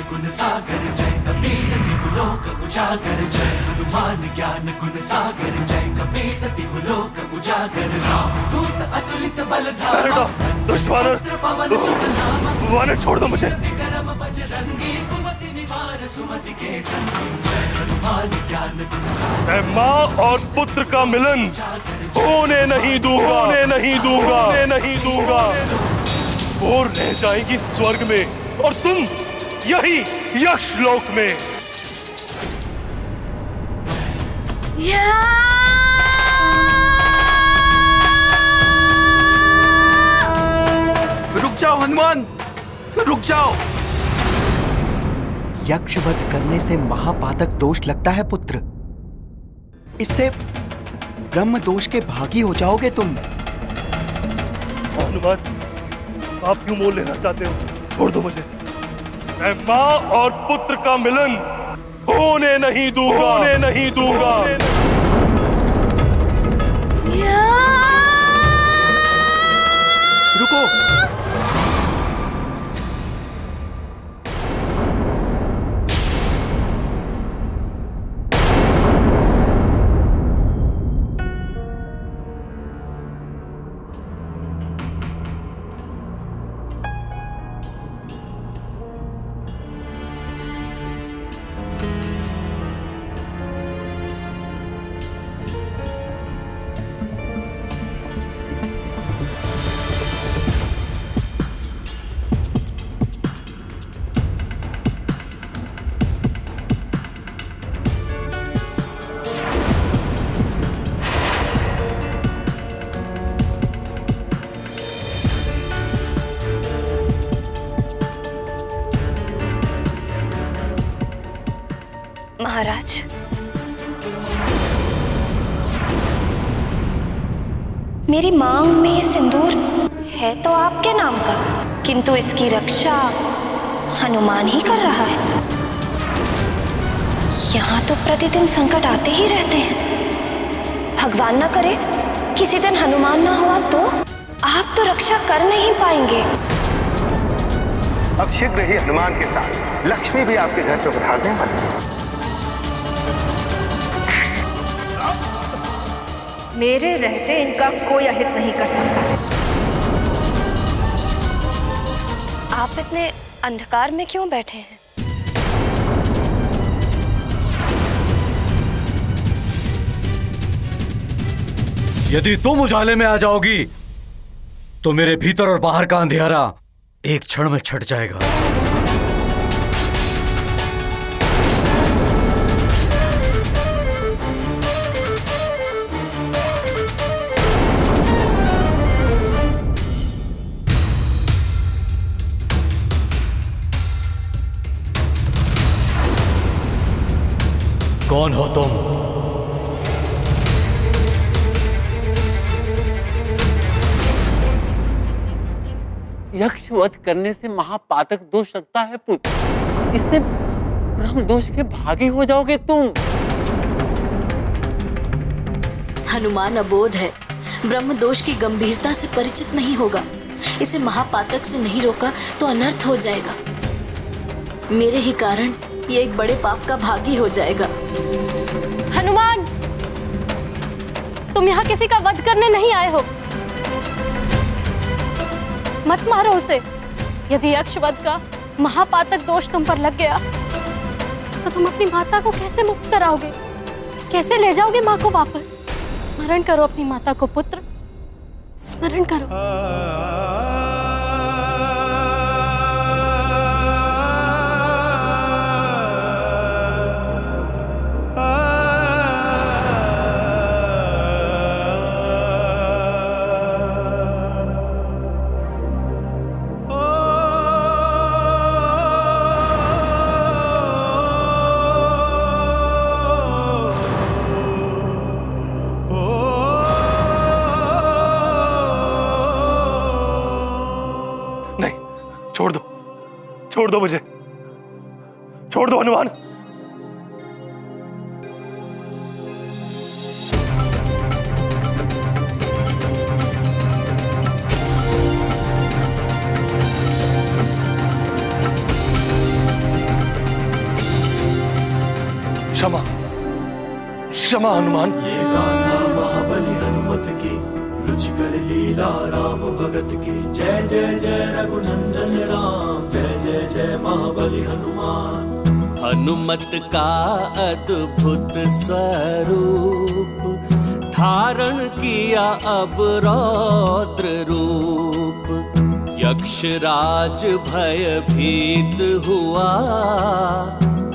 गुण सागर जय कपीसति लोक उजागर जय हनुमान ज्ञान गुण सागर जय कपीसति लोक उजागर रामदूत अतुलित बल धामा दुश्मन वाने छोड़ दो मुझे। विक्रम बजरंगी कुमति निवार सुमति के संगी जय हनुमान ज्ञान गुण सागर। मैं माँ और पुत्र का मिलन होने नहीं दूंगा, होने नहीं दूंगा, होने नहीं दूंगा। वो रह जाएगी स्वर्ग में और तुम यही यक्ष लोक में। रुक जाओ हनुमान, रुक जाओ। यक्षवध करने से महापातक दोष लगता है पुत्र। इससे ब्रह्म दोष के भागी हो जाओगे तुम। हनुमान, आप क्यों मोल लेना चाहते हो? छोड़ दो मुझे। मैं माँ और पुत्र का मिलन होने नहीं दूंगा, होने नहीं दूंगा। रुको। महाराज, मेरी मांग में ये सिंदूर है तो आपके नाम का, किंतु इसकी रक्षा हनुमान ही कर रहा है। यहाँ तो प्रतिदिन संकट आते ही रहते हैं। भगवान ना करे किसी दिन हनुमान ना हुआ तो आप तो रक्षा कर नहीं पाएंगे। अब शीघ्र ही हनुमान के साथ लक्ष्मी भी आपके घर पर पधारने वाली है। मेरे रहते इनका कोई अहित नहीं कर सकता। आप इतने अंधकार में क्यों बैठे हैं? यदि तुम उजाले में आ जाओगी तो मेरे भीतर और बाहर का अंधेरा एक क्षण में छट जाएगा। कौन हो तुम? यक्ष वध करने से महापातक दोष लगता है पुत्र। इससे ब्रह्म दोष के भागी हो जाओगे तुम। हनुमान अबोध है, ब्रह्म दोष की गंभीरता से परिचित नहीं होगा। इसे महापातक से नहीं रोका तो अनर्थ हो जाएगा। मेरे ही कारण ये एक बड़े पाप का भागी हो जाएगा। हनुमान, तुम यहाँ किसी का वध करने नहीं आए हो। मत मारो उसे। यदि यक्षवध का महापातक दोष तुम पर लग गया तो तुम अपनी माता को कैसे मुक्त कराओगे? कैसे ले जाओगे माँ को वापस? स्मरण करो अपनी माता को पुत्र, स्मरण करो। छोड़ दो मुझे, छोड़ दो हनुमान। क्षमा हनुमान। ये गाथा महाबली हनुमत की, रुचिकर लीला राम भगत की। जय जय जय रघुनंदन राम, जय जय जय महाबली हनुमान। हनुमत का अद्भुत स्वरूप, धारण किया अब रौद्र रूप। यक्षराज भयभीत हुआ,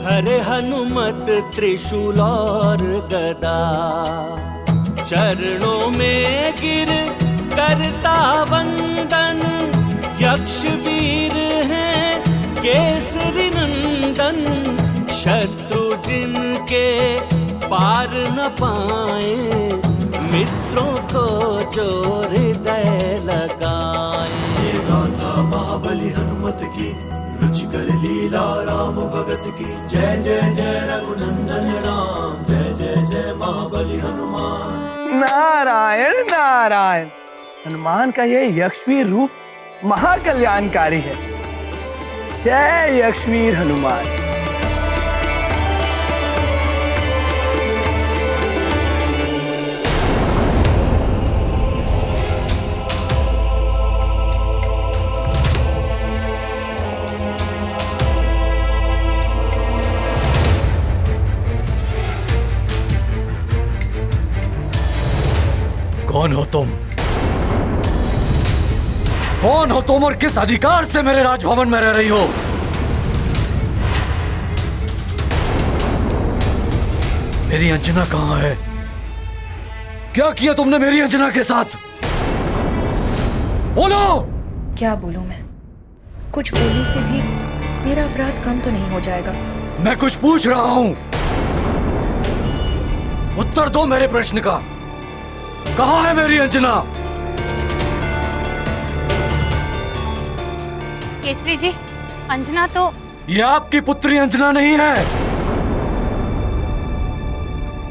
धरे हनुमत त्रिशूल और गदा। चरणों में गिर करता वंदन, यक्ष वीर हैं केसरी नंदन। शत्रु जिनके पार न पाए, मित्रों को जो हृदय लगाए। ये गाथा महाबली हनुमत की, रुचिकर लीला राम भगत की। जय जय जय रघुनंदन राम, जय जय जय महाबली हनुमान। नारायण नारायण, हनुमान का ये यक्षवीर रूप महाकल्याणकारी है। जय यक्षवीर हनुमान। कौन हो तुम? कौन हो तुम और किस अधिकार से मेरे राजभवन में रह रही हो? मेरी अंजना कहां है? क्या किया तुमने मेरी अंजना के साथ? बोलो। क्या बोलूं मैं? कुछ बोलने से भी मेरा अपराध कम तो नहीं हो जाएगा। मैं कुछ पूछ रहा हूं, उत्तर दो मेरे प्रश्न का। कहां है मेरी अंजना? केसरी जी, अंजना तो... ये आपकी पुत्री अंजना नहीं है,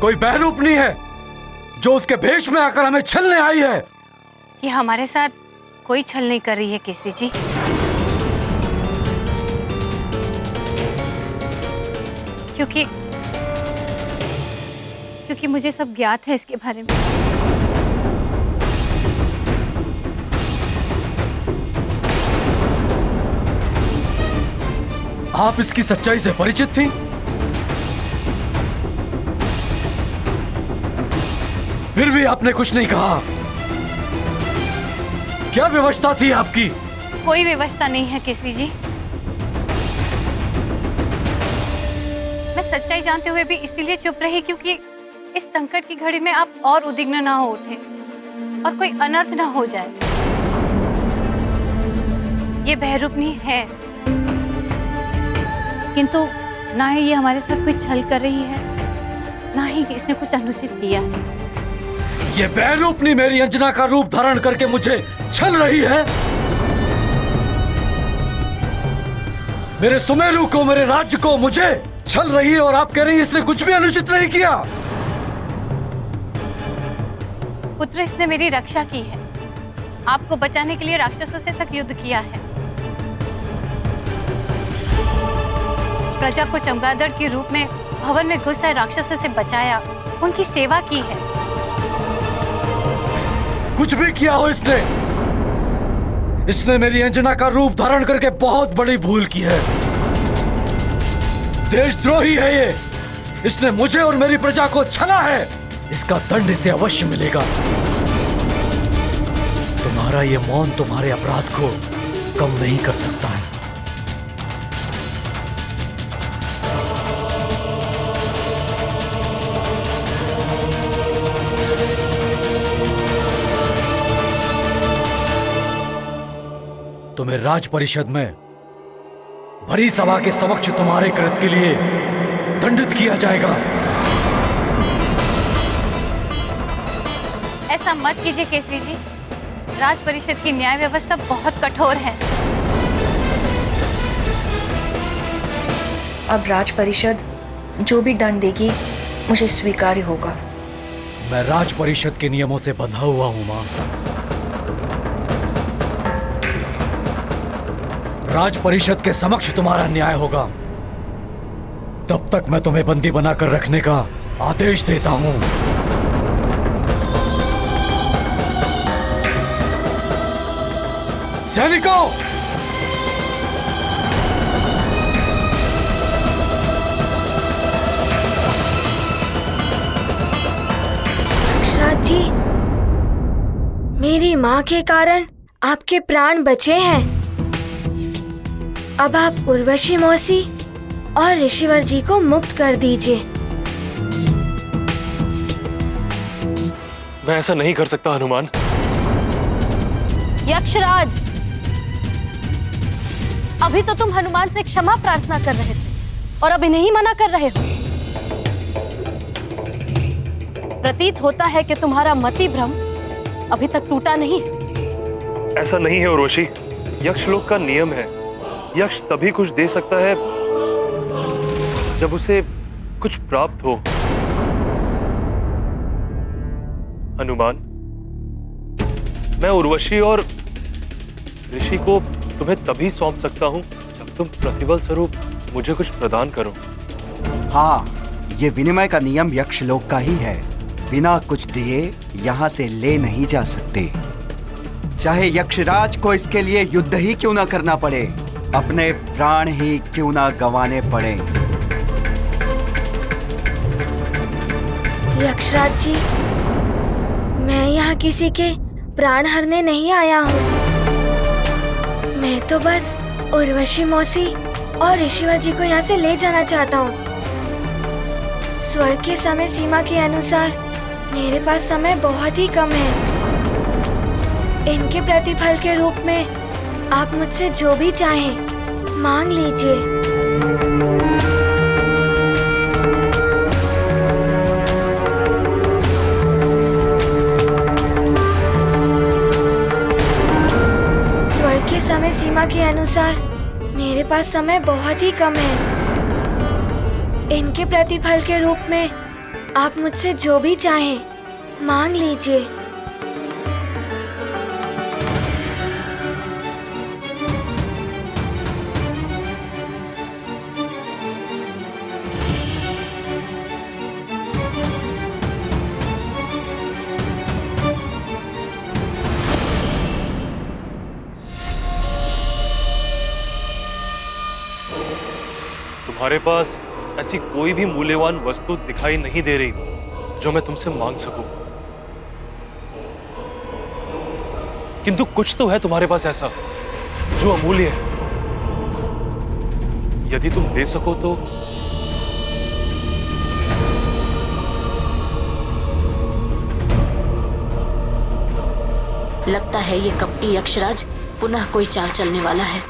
कोई बहरूपनी है जो उसके भेष में आकर हमें छलने आई है। ये हमारे साथ कोई छल नहीं कर रही है केसरी जी। क्योंकि मुझे सब ज्ञात है इसके बारे में। आप इसकी सच्चाई से परिचित थी? फिर भी आपने कुछ नहीं कहा। क्या व्यवस्था थी आपकी? कोई व्यवस्था नहीं है केसरी जी। मैं सच्चाई जानते हुए भी इसीलिए चुप रही क्योंकि इस संकट की घड़ी में आप और उद्विग्न ना हो उठे और कोई अनर्थ ना हो जाए। ये बहरूपनी है, किंतु ना ही ये हमारे साथ कोई छल कर रही है, ना ही इसने कुछ अनुचित किया है। ये बहरूपनी मेरी अंजना का रूप धारण करके मुझे छल रही है। मेरे सुमेरु को, मेरे राज्य को मुझे छल रही है और आप कह रही हैं इसने कुछ भी अनुचित नहीं किया। पुत्र, इसने मेरी रक्षा की है, आपको बचाने के लिए राक्षसों से तक युद्ध किया है, प्रजा को चमगादड़ के रूप में भवन में घुस आए राक्षसों से बचाया, उनकी सेवा की है। कुछ भी किया हो इसने मेरी अंजना का रूप धारण करके बहुत बड़ी भूल की है। देशद्रोही है ये, इसने मुझे और मेरी प्रजा को छला है, इसका दंड इसे अवश्य मिलेगा। तुम्हारा ये मौन तुम्हारे अपराध को कम नहीं कर सकता है। तुम्हें राज परिषद में भरी सभा के समक्ष तुम्हारे कृत्य के लिए दंडित किया जाएगा। ऐसा मत कीजिए केसरी जी, राज परिषद की न्याय व्यवस्था बहुत कठोर है। अब राज परिषद जो भी दंड देगी मुझे स्वीकार्य होगा। मैं राज परिषद के नियमों से बंधा हुआ हूं मां। राज परिषद के समक्ष तुम्हारा न्याय होगा। तब तक मैं तुम्हें बंदी बनाकर रखने का आदेश देता हूं, सैनिकों, यक्षराज जी, मेरी माँ के कारण आपके प्राण बचे हैं। अब आप उर्वशी मौसी और ऋषिवर जी को मुक्त कर दीजिए। मैं ऐसा नहीं कर सकता हनुमान। यक्षराज, अभी तो तुम हनुमान से क्षमा प्रार्थना कर रहे थे और अभी नहीं मना कर रहे हो। प्रतीत होता है कि तुम्हारा मति भ्रम अभी तक टूटा नहीं है। ऐसा नहीं है उर्वशी, यक्षलोक का नियम है, यक्ष तभी कुछ दे सकता है जब उसे कुछ प्राप्त हो। हनुमान, मैं उर्वशी और ऋषि को तुम्हें तभी सौंप सकता हूं जब तुम प्रतिबल स्वरूप मुझे कुछ प्रदान करो। हाँ, ये विनिमय का नियम यक्षलोक का ही है। बिना कुछ दिए यहाँ से ले नहीं जा सकते, चाहे यक्षराज को इसके लिए युद्ध ही क्यों ना करना पड़े, अपने प्राण ही क्यों ना गंवाने पड़े। यक्षराज जी, मैं यहाँ किसी के प्राण हरने नहीं आया हूँ। मैं तो बस उर्वशी मौसी और ऋषिवर जी को यहाँ से ले जाना चाहता हूँ। स्वर्ग के समय सीमा के अनुसार मेरे पास समय बहुत ही कम है। इनके प्रतिफल के रूप में आप मुझसे जो भी चाहें मांग लीजिए। समय सीमा के अनुसार मेरे पास समय बहुत ही कम है। इनके प्रतिफल के रूप में आप मुझसे जो भी चाहें मांग लीजिए। तुम्हारे पास ऐसी कोई भी मूल्यवान वस्तु दिखाई नहीं दे रही जो मैं तुमसे मांग सकूं, किंतु कुछ तो है तुम्हारे पास ऐसा जो अमूल्य है। यदि तुम दे सको तो लगता है ये कपटी यक्षराज पुनः कोई चाल चलने वाला है।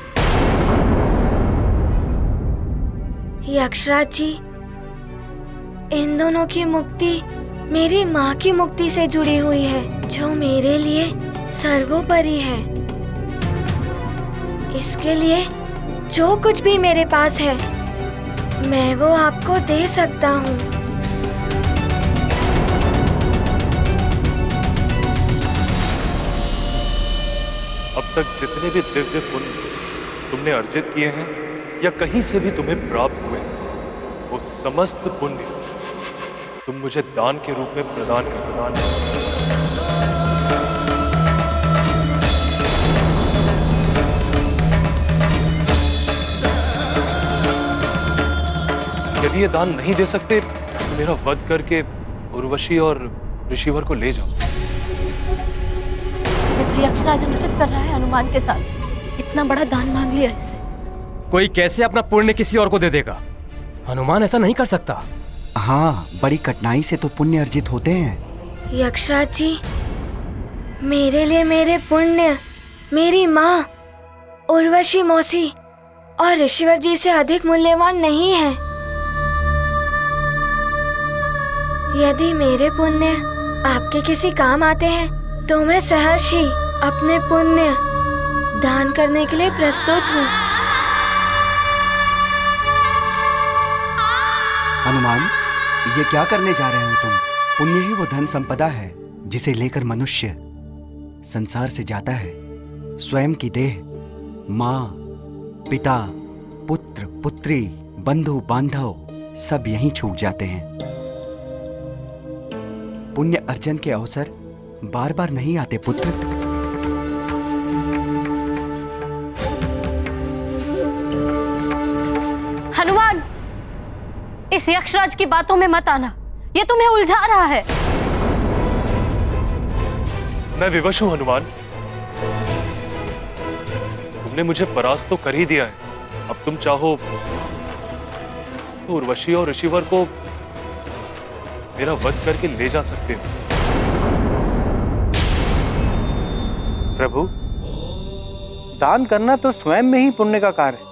यक्षराज जी, इन दोनों की मुक्ति मेरी माँ की मुक्ति से जुड़ी हुई है, जो मेरे लिए सर्वोपरि है। इसके लिए जो कुछ भी मेरे पास है मैं वो आपको दे सकता हूँ। अब तक जितने भी दिव्य पुण्य तुमने अर्जित किए हैं या कहीं से भी तुम्हें प्राप्त हुए, वो समस्त पुण्य तुम मुझे दान के रूप में प्रदान कर। यदि ये दान नहीं दे सकते तो मेरा वध करके उर्वशी और ऋषिवर को ले जाओ। यक्षराज अनुचित कर रहा है हनुमान के साथ। इतना बड़ा दान मांग लिया इससे। कोई कैसे अपना पुण्य किसी और को दे देगा? हनुमान ऐसा नहीं कर सकता। हाँ, बड़ी कठिनाई से तो पुण्य अर्जित होते हैं। यक्षराज जी, मेरे लिए मेरे पुण्य मेरी माँ उर्वशी मौसी और ऋषिवर जी से अधिक मूल्यवान नहीं है। यदि मेरे पुण्य आपके किसी काम आते हैं तो मैं सहर्ष ही अपने पुण्य दान करने के लिए प्रस्तुत हूँ। हनुमान, ये क्या करने जा रहे हो तुम? पुण्य ही वो धन संपदा है जिसे लेकर मनुष्य संसार से जाता है। स्वयं की देह, माँ, पिता, पुत्र, पुत्री, बंधु बांधव सब यहीं छूट जाते हैं। पुण्य अर्जन के अवसर बार बार नहीं आते पुत्र। हनुमान, इस यक्षराज की बातों में मत आना, ये तुम्हें उलझा रहा है। मैं विवश हूं हनुमान। तुमने मुझे परास्त तो कर ही दिया है, अब तुम चाहो तो उर्वशी और ऋषिवर को मेरा वध करके ले जा सकते हो। प्रभु, दान करना तो स्वयं में ही पुण्य का कार्य है,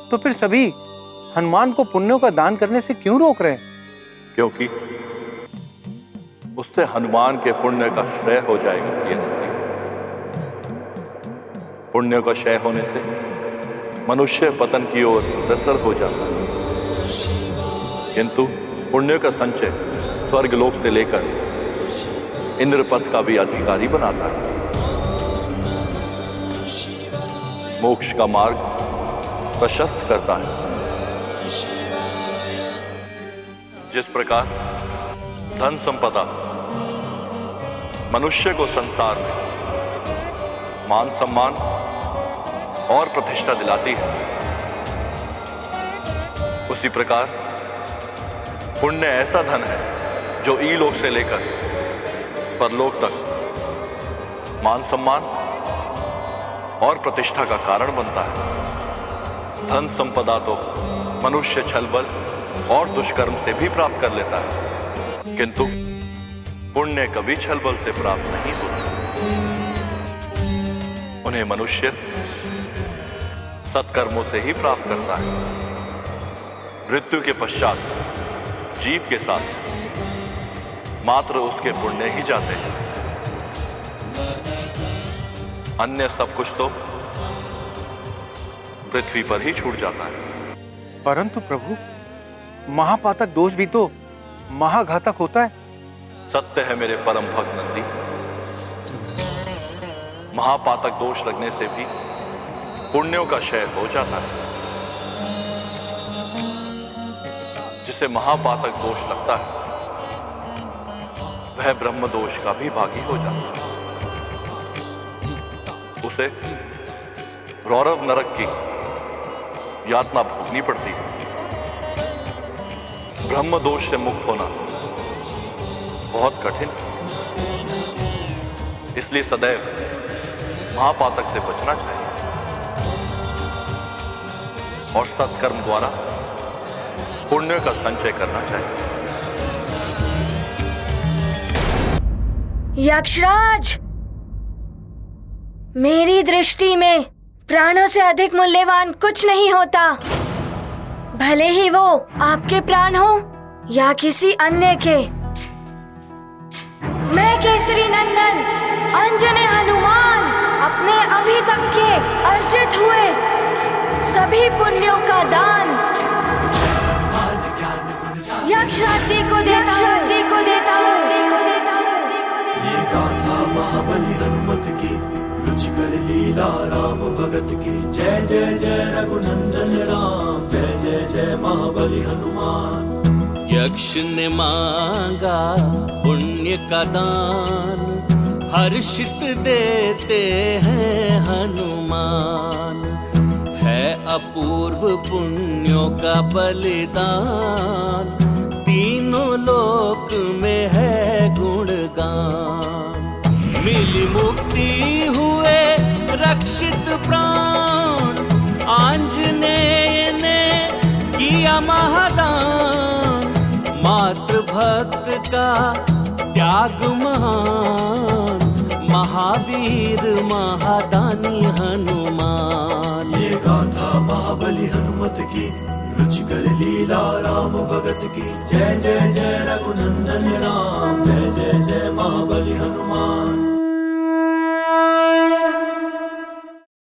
तो फिर सभी हनुमान को पुण्यों का दान करने से क्यों रोक रहे हैं? क्योंकि उससे हनुमान के पुण्य का क्षय हो जाएगा। ये पुण्य का क्षय होने से मनुष्य पतन की ओर अग्रसर हो जाता है, किंतु पुण्य का संचय स्वर्गलोक से लेकर इंद्रपद का भी अधिकारी बनाता है। मोक्ष का मार्ग प्रशस्त करता है। जिस प्रकार धन संपदा मनुष्य को संसार में मान सम्मान और प्रतिष्ठा दिलाती है, उसी प्रकार पुण्य ऐसा धन है जो इलोक से लेकर परलोक तक मान सम्मान और प्रतिष्ठा का कारण बनता है। धन संपदा तो मनुष्य छल बल और दुष्कर्म से भी प्राप्त कर लेता है, किंतु पुण्य कभी छल बल से प्राप्त नहीं होता। उन्हें मनुष्य सत्कर्मों से ही प्राप्त करता है। मृत्यु के पश्चात जीव के साथ मात्र उसके पुण्य ही जाते हैं, अन्य सब कुछ तो पृथ्वी पर ही छूट जाता है। परंतु प्रभु, महापातक दोष भी तो महाघातक होता है। सत्य है मेरे परम भक्त नंदी, महापातक दोष लगने से भी पुण्यों का क्षय हो जाता है। जिसे महापातक दोष लगता है वह ब्रह्म दोष का भी भागी हो जाता है। उसे रौरव नरक की यातना भोगनी पड़ती है। ब्रह्म दोष से मुक्त होना बहुत कठिन, इसलिए सदैव महापातक से बचना चाहिए और सत्कर्म द्वारा पुण्य का संचय करना चाहिए। यक्षराज, मेरी दृष्टि में प्राणों से अधिक मूल्यवान कुछ नहीं होता, भले ही वो आपके प्राण हो या किसी अन्य के। मैं केसरी नंदन अंजने हनुमान अपने अभी तक के अर्जित हुए सभी पुण्यों का दान यक्षराज जी को देता हूँ। ये गाथा महाबली हनुमत की, रुचिकर लीला राम भगत की। जय जय जय रघुनंदन राम, जय जय जय महाबली हनुमान। यक्ष ने मांगा पुण्य का दान, हर्षित देते हैं हनुमान। है अपूर्व पुण्यों का बलिदान, तीनों लोक में है गुणगान। मिली मुक्ति हुए रक्षित प्राण, आंजनेय ने किया महादान। मातृ भक्त का त्याग महान, महावीर महादानी हनुमान। ये गाथा महाबली हनुमत की, रुचिकर लीला राम भगत की। जय जय जय रघुनंदन राम, जय जय जय महाबली हनुमान।